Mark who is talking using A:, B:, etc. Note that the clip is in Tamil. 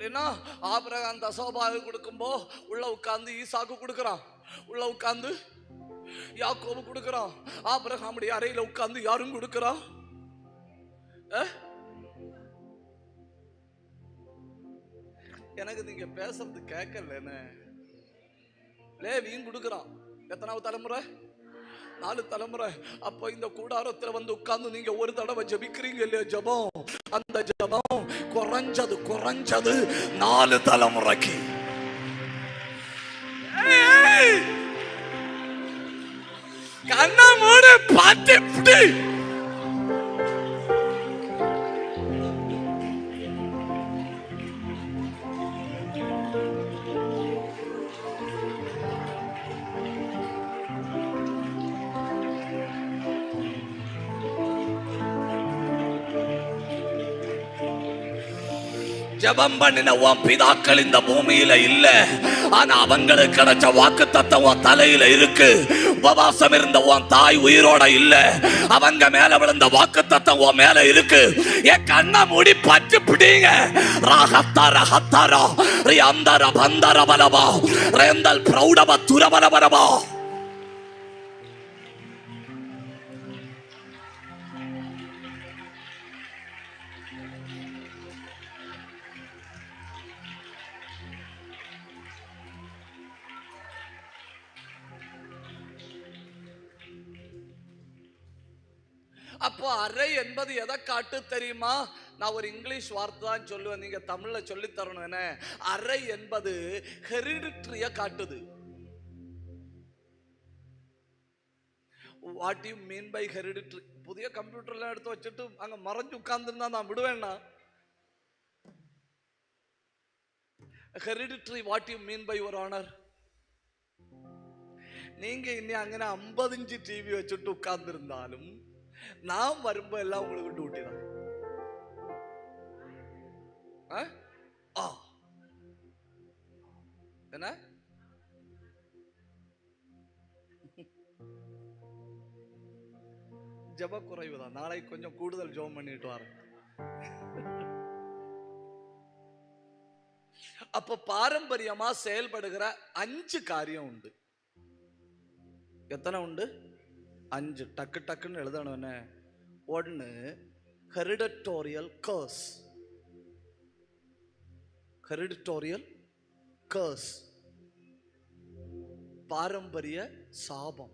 A: அப்படின்னா ஆபிரகாம் தசோபாகு கொடுக்கும்போ உள்ள உட்கார்ந்து ஈசாக்கு கொடுக்கறான், உள்ள உட்கார்ந்து யாக்கோபு கொடுக்கறான், ஆபிரகாமுடைய அறையில உட்கார்ந்து யாரும் கொடுக்கறான். எனக்கு நீங்க பேசுறது கேட்கல. லேவியும் கொடுக்கறான். எத்தனாவது தலைமுறை? 4 தலைமுறை. அப்போ இந்த கூடாரத்துல வந்து உட்கார்ந்து நீங்க ஒரு தடவை ஜபிக்கிறீங்க இல்லையா ஜபம், அந்த ஜபம் குறைஞ்சது 4 தலைமுறைக்கு. கண்ணா மூடு பாட்டி. ஜபம் பண்ணின உன் பிதாக்கள் இந்த பூமியில இல்ல, ஆனா அவங்களுக்கு கிடைச்ச வாக்கு தத்தம் தலையில இருக்கு. உபவாசம் இருந்த உன் தாய் உயிரோட இல்ல, அவங்க மேல விழுந்த வாக்கு தத்தம் உன் மேல இருக்கு. என் கண்ணை மூடி பச்சு பிடிங்க. ராகத்தார ஹத்தாரா ரியாந்தர பந்தர பலவா ரேந்தல் பிரௌடப துரபலபரபா. அப்போ அறை என்பது எதை காட்டு தெரியுமா? நான் ஒரு இங்கிலீஷ் வார்த்தை தான் சொல்லுவேன், நீங்க தமிழ்ல சொல்லி தரணும். என்ன அறை என்பது ஹெரிடிட்டரிய காட்டுது. What you mean by hereditary? புதிய கம்ப்யூட்டர்லாம் எடுத்து வச்சுட்டு அங்க மறைஞ்சு உட்கார்ந்துருந்தா நான் விடுவேன்னா? Hereditary what you mean by your honour? நீங்க இன்னும் அங்கே 50 இன்ச்சு டிவி வச்சுட்டு உட்கார்ந்து இருந்தாலும் நாம் வரும்போ எல்லாம் உங்களுக்கு டியூட்டி தான். என்ன ஜப குறைவுதான். நாளைக்கு கொஞ்சம் கூடுதல் ஜெபம் பண்ணிட்டு வரேன். அப்ப பாரம்பரியமா செயல்படுகிற 5 காரியம் உண்டு. எத்தனை உண்டு? 5. டக்கு டக்குன்னு எழுதணும். 1 ஹெரிடிட்டோரியல் கர்ஸ். ஹெரிடிட்டோரியல் கர்ஸ் பாரம்பரிய சாபம்.